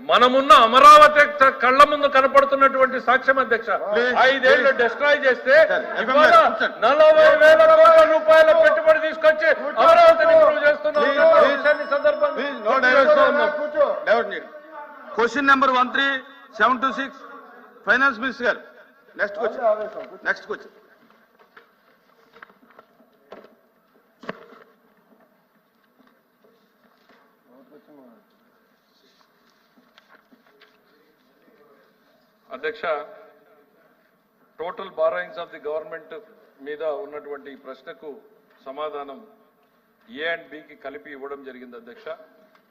మనమున్న అమరావతి కళ్ళ ముందు కనపడుతున్నటువంటి సాక్ష్యం అధ్యక్ష. 5 ఏళ్లు డిస్ట్రాయ్ చేస్తే 40,000 కోట్ల రూపాయల పెట్టుబడి తీసుకొచ్చి అమరావతిని ఇంప్రూవ్ చేస్తున్నారు సందర్భంగా. క్వశ్చన్ నెంబర్ 13726 ఫైనాన్స్ మినిస్టర్ గారు. Next question. అధ్యక్ష, total borrowings of the government మీద ఉన్నటువంటి ఈ ప్రశ్నకు సమాధానం ఏ అండ్ బికి కలిపి ఇవ్వడం జరిగింది అధ్యక్ష.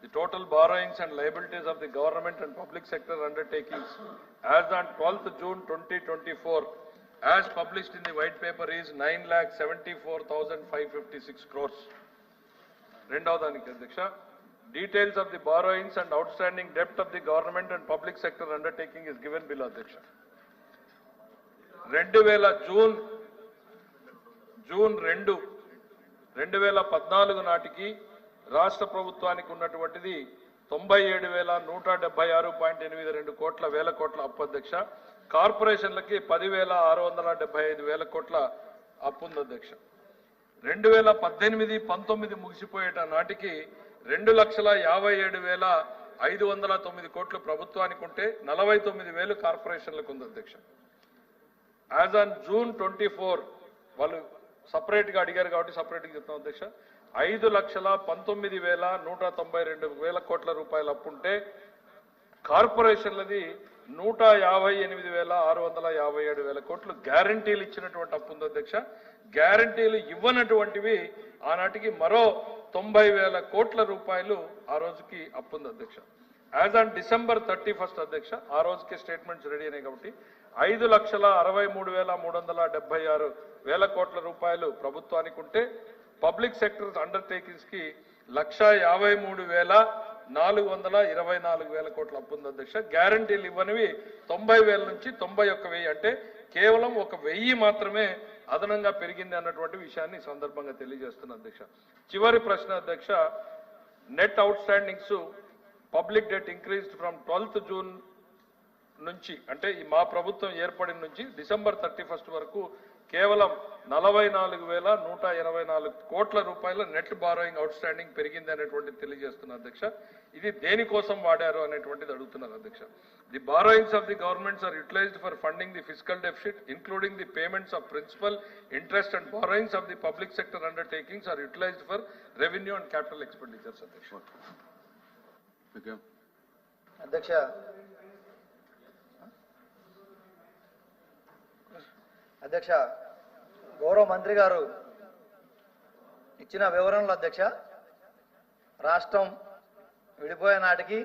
The total borrowings and liabilities of the government and public sector undertakings as on 12th June 2024 as published in the white paper is 9,74,556 crores. రెండవ దానికి అధ్యక్ష, details of the borrowings and outstanding debt of the government and public sector undertaking is given below అధ్యక్ష. 2014 నాటికి రాష్ట్ర ప్రభుత్వానికి ఉన్నటువంటిది 97,176.82 కోట్ల వేల కోట్ల అప్పు అధ్యక్ష. కార్పొరేషన్లకి 10,675,000 కోట్ల అప్పు ఉంది అధ్యక్ష. 2018-19 ముగిసిపోయేట నాటికి 2,57,509 కోట్లు ప్రభుత్వానికి ఉంటే 49,000 కార్పొరేషన్లకు ఉంది అధ్యక్ష. యాజ్ ఆన్ June 24 వాళ్ళు సపరేట్ గా అడిగారు కాబట్టి సపరేట్ గా చెప్తాం అధ్యక్ష. 5,19,192 కోట్ల రూపాయలు అప్పుంటే కార్పొరేషన్లది 158,657 కోట్లు గ్యారంటీలు ఇచ్చినటువంటి అప్పు ఉంది అధ్యక్ష. గ్యారంటీలు ఇవ్వనటువంటివి ఆనాటికి మరో 90,000 కోట్ల రూపాయలు ఆ రోజుకి అప్పు ఉంది అధ్యక్ష. యాజ్ ఆన్ December 31 అధ్యక్ష, ఆ రోజుకి స్టేట్మెంట్స్ రెడీ అయినాయి కాబట్టి 5,63,376,000 కోట్ల రూపాయలు ప్రభుత్వానికి ఉంటే పబ్లిక్ సెక్టర్ అండర్టేకింగ్స్ కి 1,53,424 కోట్ల అప్పు ఉంది అధ్యక్ష. గ్యారంటీలు ఇవ్వనివి 90,000 నుంచి 91,000 అంటే కేవలం 1,000 మాత్రమే అదనంగా పెరిగింది అన్నటువంటి విషయాన్ని సందర్భంగా తెలియజేస్తున్న అధ్యక్ష. చివరి ప్రశ్న అధ్యక్ష, net out standings public debt increased from 12th June నుంచి అంటే మా ప్రభుత్వం ఏర్పడిన నుంచి December 31 వరకు కేవలం 44,184 కోట్ల రూపాయల నెట్ బారోయింగ్ అవుట్ స్టాండింగ్ పెరిగింది అనేటువంటిది తెలియజేస్తున్న అధ్యక్ష. ఇది దేనికోసం వాడారు అనేటువంటిది అడుగుతున్నారు అధ్యక్ష. The borrowings of the governments are utilized for funding the physical deficit including the payments of principal interest and borrowings of the public sector undertakings are utilized for revenue and capital expenditures అధ్యక్ష. అధ్యక్ష, గౌరవ మంత్రి గారు ఇచ్చిన వివరణలో అధ్యక్ష, రాష్ట్రం విడిపోయే నాటికి